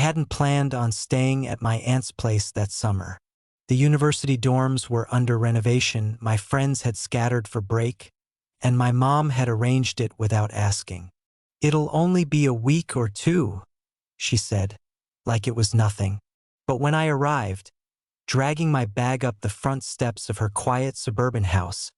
hadn't planned on staying at my aunt's place that summer. The university dorms were under renovation, my friends had scattered for break, and my mom had arranged it without asking. "It'll only be a week or two," she said, like it was nothing. But when I arrived, dragging my bag up the front steps of her quiet suburban house,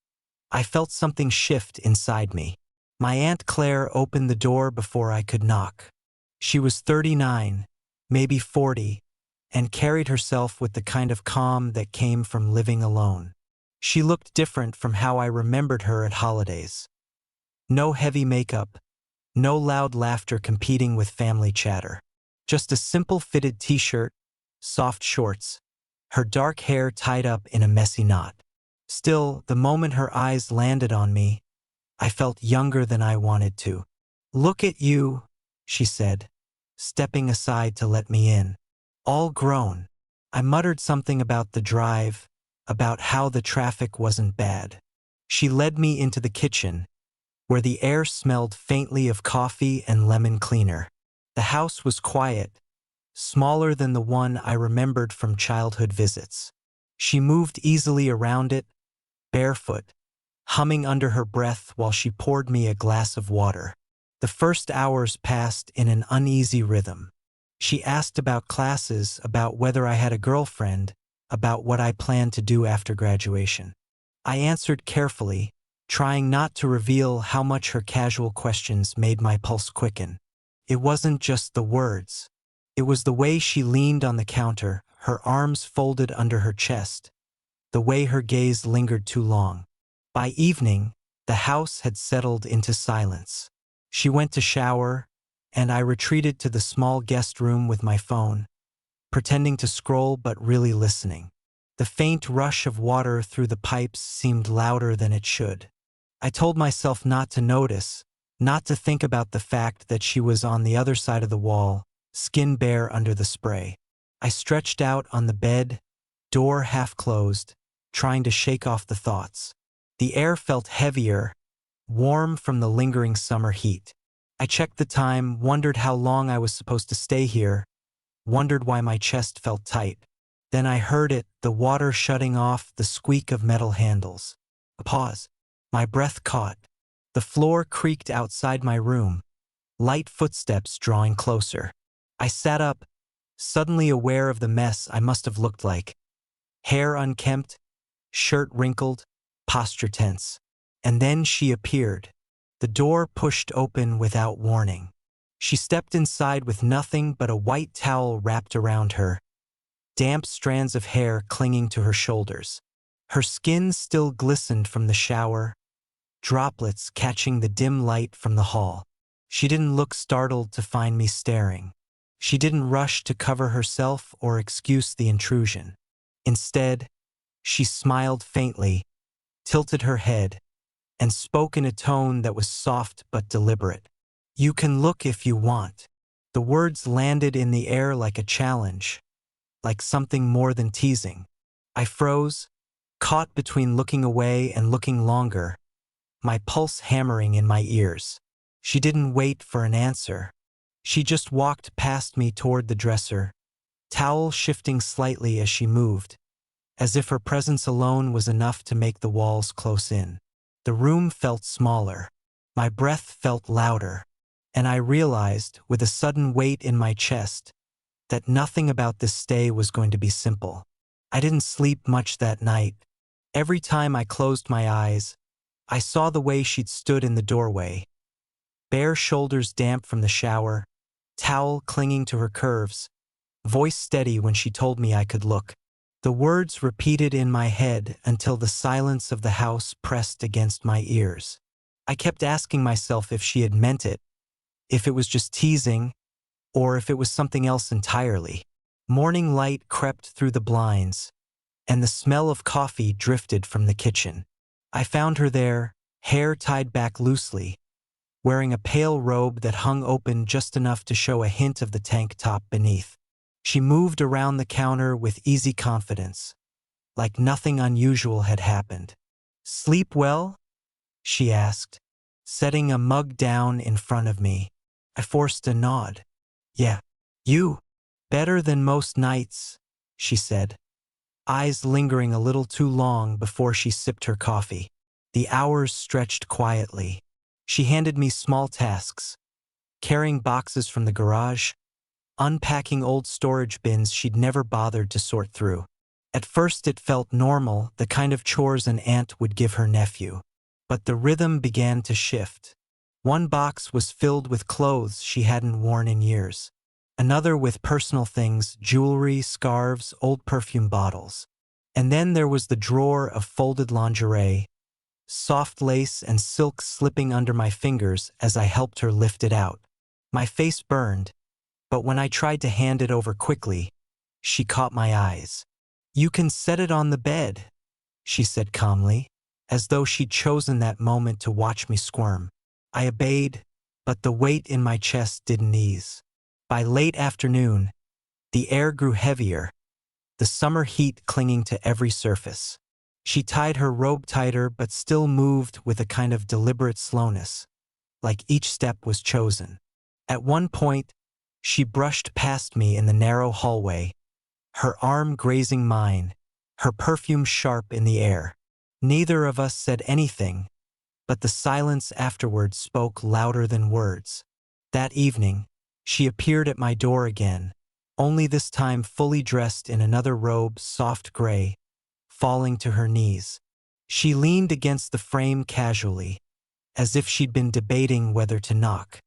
I felt something shift inside me. My Aunt Claire opened the door before I could knock. She was 39, maybe 40, and carried herself with the kind of calm that came from living alone. She looked different from how I remembered her at holidays. No heavy makeup, no loud laughter competing with family chatter. Just a simple fitted t-shirt, soft shorts, her dark hair tied up in a messy knot. Still, the moment her eyes landed on me, I felt younger than I wanted to. "Look at you," she said, stepping aside to let me in. "All grown." I muttered something about the drive, about how the traffic wasn't bad. She led me into the kitchen, where the air smelled faintly of coffee and lemon cleaner. The house was quiet, smaller than the one I remembered from childhood visits. She moved easily around it, barefoot, humming under her breath while she poured me a glass of water. The first hours passed in an uneasy rhythm. She asked about classes, about whether I had a girlfriend, about what I planned to do after graduation. I answered carefully, trying not to reveal how much her casual questions made my pulse quicken. It wasn't just the words. It was the way she leaned on the counter, her arms folded under her chest, the way her gaze lingered too long. By evening, the house had settled into silence. She went to shower, and I retreated to the small guest room with my phone, pretending to scroll but really listening. The faint rush of water through the pipes seemed louder than it should. I told myself not to notice, not to think about the fact that she was on the other side of the wall, skin bare under the spray. I stretched out on the bed, door half closed, trying to shake off the thoughts. The air felt heavier, warm from the lingering summer heat. I checked the time, wondered how long I was supposed to stay here, wondered why my chest felt tight. Then I heard it, the water shutting off, the squeak of metal handles. A pause. My breath caught. The floor creaked outside my room, light footsteps drawing closer. I sat up, suddenly aware of the mess I must have looked like. Hair unkempt, shirt wrinkled, posture tense. And then she appeared. The door pushed open without warning. She stepped inside with nothing but a white towel wrapped around her, damp strands of hair clinging to her shoulders. Her skin still glistened from the shower, droplets catching the dim light from the hall. She didn't look startled to find me staring. She didn't rush to cover herself or excuse the intrusion. Instead, she smiled faintly, tilted her head, and spoke in a tone that was soft but deliberate. "You can look if you want." The words landed in the air like a challenge, like something more than teasing. I froze, caught between looking away and looking longer, my pulse hammering in my ears. She didn't wait for an answer. She just walked past me toward the dresser, towel shifting slightly as she moved, as if her presence alone was enough to make the walls close in. The room felt smaller. My breath felt louder, and I realized, with a sudden weight in my chest, that nothing about this stay was going to be simple. I didn't sleep much that night. Every time I closed my eyes, I saw the way she'd stood in the doorway, bare shoulders damp from the shower, towel clinging to her curves, voice steady when she told me I could look. The words repeated in my head until the silence of the house pressed against my ears. I kept asking myself if she had meant it, if it was just teasing, or if it was something else entirely. Morning light crept through the blinds, and the smell of coffee drifted from the kitchen. I found her there, hair tied back loosely, wearing a pale robe that hung open just enough to show a hint of the tank top beneath. She moved around the counter with easy confidence, like nothing unusual had happened. "Sleep well?" she asked, setting a mug down in front of me. I forced a nod. "Yeah. You?" Better than most nights, she said, eyes lingering a little too long before she sipped her coffee. The hours stretched quietly. She handed me small tasks, carrying boxes from the garage, unpacking old storage bins she'd never bothered to sort through. At first it felt normal, the kind of chores an aunt would give her nephew. But the rhythm began to shift. One box was filled with clothes she hadn't worn in years. Another with personal things, jewelry, scarves, old perfume bottles. And then there was the drawer of folded lingerie, soft lace and silk slipping under my fingers as I helped her lift it out. My face burned, but when I tried to hand it over quickly, she caught my eyes. "You can set it on the bed," she said calmly, as though she'd chosen that moment to watch me squirm. I obeyed, but the weight in my chest didn't ease. By late afternoon, the air grew heavier, the summer heat clinging to every surface. She tied her robe tighter but still moved with a kind of deliberate slowness, like each step was chosen. At one point, she brushed past me in the narrow hallway, her arm grazing mine, her perfume sharp in the air. Neither of us said anything, but the silence afterward spoke louder than words. That evening, she appeared at my door again, only this time fully dressed in another robe, soft gray, falling to her knees. She leaned against the frame casually, as if she'd been debating whether to knock.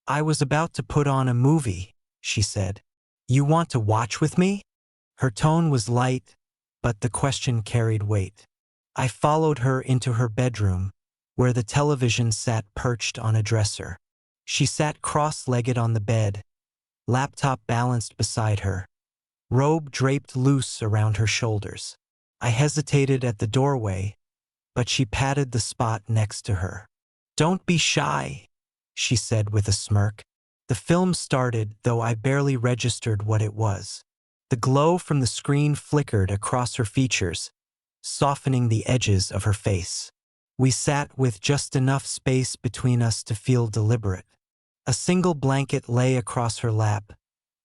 "I was about to put on a movie," she said. "You want to watch with me?" Her tone was light, but the question carried weight. I followed her into her bedroom, where the television sat perched on a dresser. She sat cross-legged on the bed, laptop balanced beside her, robe draped loose around her shoulders. I hesitated at the doorway, but she patted the spot next to her. "Don't be shy," she said with a smirk. The film started, though I barely registered what it was. The glow from the screen flickered across her features, softening the edges of her face. We sat with just enough space between us to feel deliberate. A single blanket lay across her lap,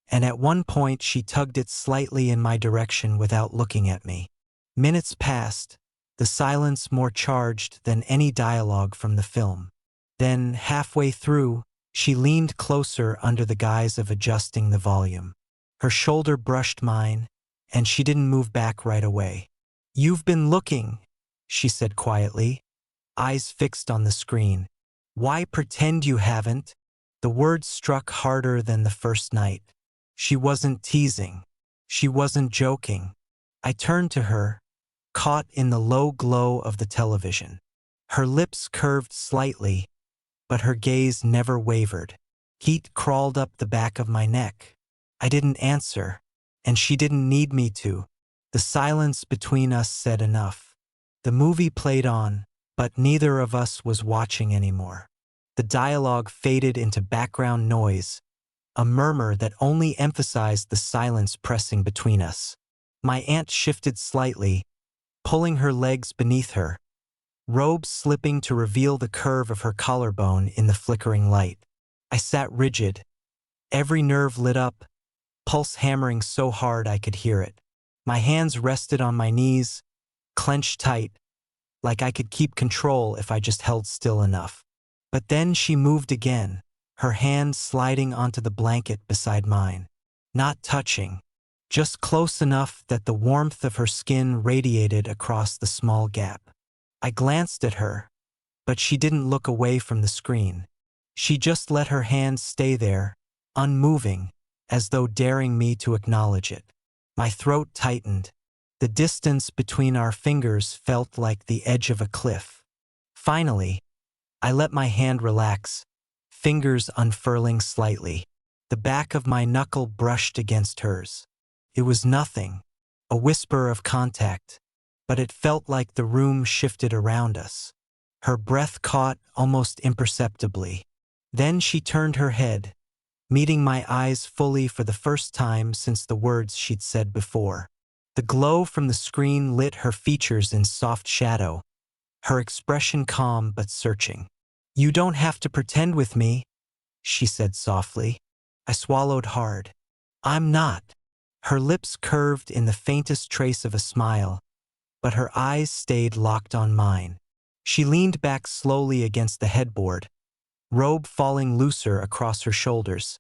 and at one point she tugged it slightly in my direction without looking at me. Minutes passed, the silence more charged than any dialogue from the film. Then, halfway through, she leaned closer under the guise of adjusting the volume. Her shoulder brushed mine, and she didn't move back right away. "You've been looking," she said quietly, eyes fixed on the screen. "Why pretend you haven't?" The words struck harder than the first night. She wasn't teasing. She wasn't joking. I turned to her, caught in the low glow of the television. Her lips curved slightly, but her gaze never wavered. Heat crawled up the back of my neck. I didn't answer, and she didn't need me to. The silence between us said enough. The movie played on, but neither of us was watching anymore. The dialogue faded into background noise, a murmur that only emphasized the silence pressing between us. My aunt shifted slightly, pulling her legs beneath her, robe slipping to reveal the curve of her collarbone in the flickering light. I sat rigid, every nerve lit up, pulse hammering so hard I could hear it. My hands rested on my knees, clenched tight, like I could keep control if I just held still enough. But then she moved again, her hand sliding onto the blanket beside mine. Not touching, just close enough that the warmth of her skin radiated across the small gap. I glanced at her, but she didn't look away from the screen. She just let her hand stay there, unmoving, as though daring me to acknowledge it. My throat tightened. The distance between our fingers felt like the edge of a cliff. Finally, I let my hand relax, fingers unfurling slightly. The back of my knuckle brushed against hers. It was nothing, a whisper of contact, but it felt like the room shifted around us. Her breath caught almost imperceptibly. Then she turned her head, meeting my eyes fully for the first time since the words she'd said before. The glow from the screen lit her features in soft shadow, her expression calm but searching. "You don't have to pretend with me," she said softly. I swallowed hard. "I'm not." Her lips curved in the faintest trace of a smile, but her eyes stayed locked on mine. She leaned back slowly against the headboard, robe falling looser across her shoulders,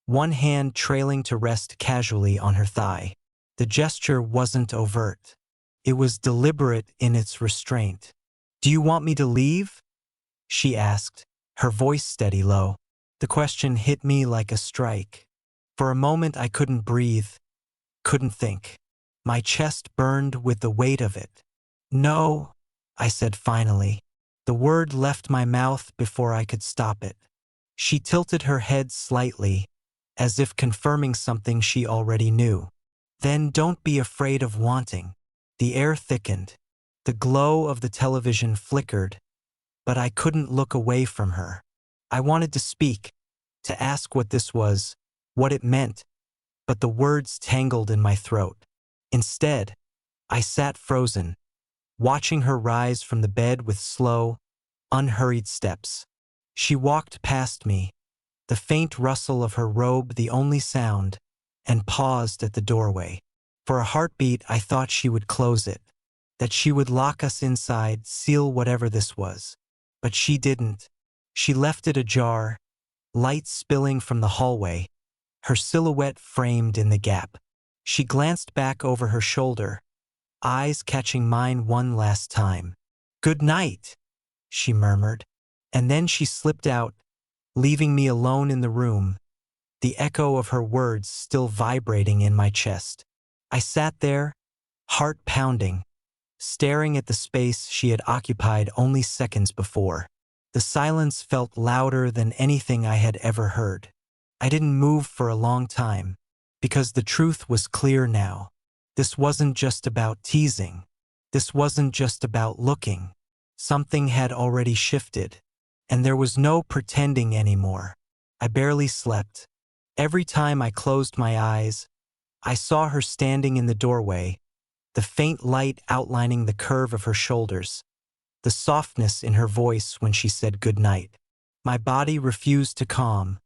one hand trailing to rest casually on her thigh. The gesture wasn't overt. It was deliberate in its restraint. "Do you want me to leave?" she asked, her voice steady low. The question hit me like a strike. For a moment I couldn't breathe, couldn't think. My chest burned with the weight of it. "No," I said finally. The word left my mouth before I could stop it. She tilted her head slightly, as if confirming something she already knew. "Then don't be afraid of wanting." The air thickened. The glow of the television flickered, but I couldn't look away from her. I wanted to speak, to ask what this was, what it meant, but the words tangled in my throat. Instead, I sat frozen, watching her rise from the bed with slow, unhurried steps. She walked past me, the faint rustle of her robe the only sound, and paused at the doorway. For a heartbeat, I thought she would close it, that she would lock us inside, seal whatever this was. But she didn't. She left it ajar, light spilling from the hallway, her silhouette framed in the gap. She glanced back over her shoulder, eyes catching mine one last time. "Good night," she murmured, and then she slipped out, leaving me alone in the room, the echo of her words still vibrating in my chest. I sat there, heart pounding, staring at the space she had occupied only seconds before. The silence felt louder than anything I had ever heard. I didn't move for a long time, because the truth was clear now. This wasn't just about teasing. This wasn't just about looking. Something had already shifted, and there was no pretending anymore. I barely slept. Every time I closed my eyes, I saw her standing in the doorway, the faint light outlining the curve of her shoulders, the softness in her voice when she said goodnight. My body refused to calm,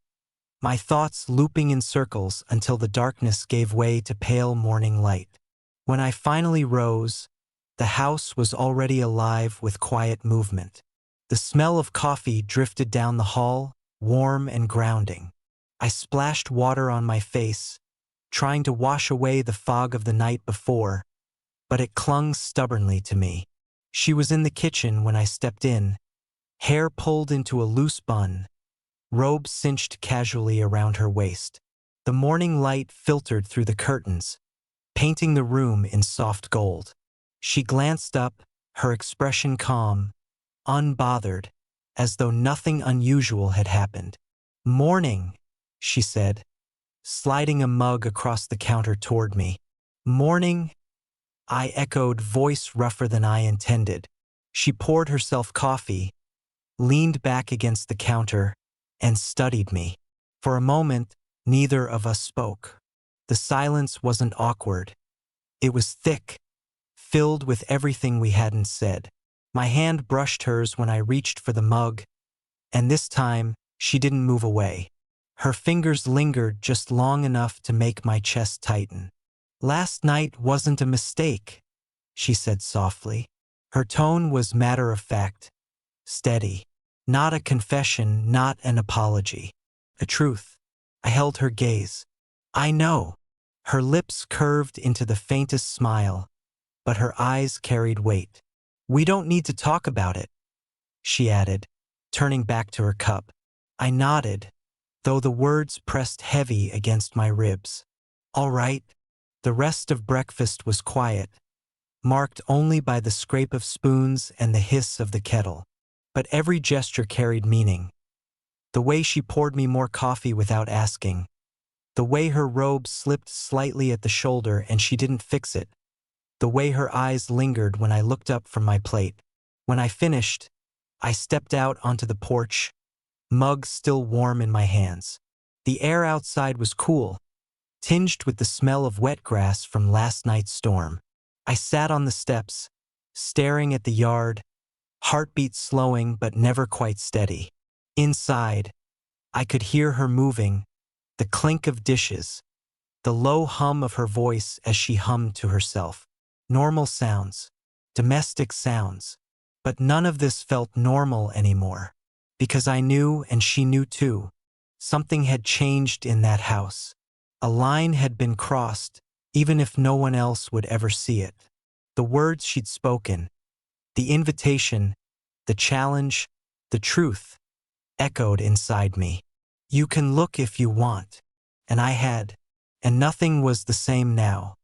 my thoughts looping in circles until the darkness gave way to pale morning light. When I finally rose, the house was already alive with quiet movement. The smell of coffee drifted down the hall, warm and grounding. I splashed water on my face, trying to wash away the fog of the night before, but it clung stubbornly to me. She was in the kitchen when I stepped in, hair pulled into a loose bun, robe cinched casually around her waist. The morning light filtered through the curtains, painting the room in soft gold. She glanced up, her expression calm, unbothered, as though nothing unusual had happened. "Morning," she said, sliding a mug across the counter toward me. "Morning," I echoed, voice rougher than I intended. She poured herself coffee, leaned back against the counter, and studied me. For a moment, neither of us spoke. The silence wasn't awkward. It was thick, filled with everything we hadn't said. My hand brushed hers when I reached for the mug, and this time, she didn't move away. Her fingers lingered just long enough to make my chest tighten. "Last night wasn't a mistake," she said softly. Her tone was matter-of-fact, steady. Not a confession, not an apology. A truth. I held her gaze. "I know." Her lips curved into the faintest smile, but her eyes carried weight. "We don't need to talk about it," she added, turning back to her cup. I nodded, though the words pressed heavy against my ribs. "All right." The rest of breakfast was quiet, marked only by the scrape of spoons and the hiss of the kettle. But every gesture carried meaning. The way she poured me more coffee without asking, the way her robe slipped slightly at the shoulder and she didn't fix it, the way her eyes lingered when I looked up from my plate. When I finished, I stepped out onto the porch, mug still warm in my hands. The air outside was cool, tinged with the smell of wet grass from last night's storm. I sat on the steps, staring at the yard, heartbeat slowing but never quite steady. Inside, I could hear her moving, the clink of dishes, the low hum of her voice as she hummed to herself. Normal sounds, domestic sounds. But none of this felt normal anymore. Because I knew, and she knew too, something had changed in that house. A line had been crossed, even if no one else would ever see it. The words she'd spoken, the invitation, the challenge, the truth, echoed inside me. You can look if you want. And I had. And nothing was the same now.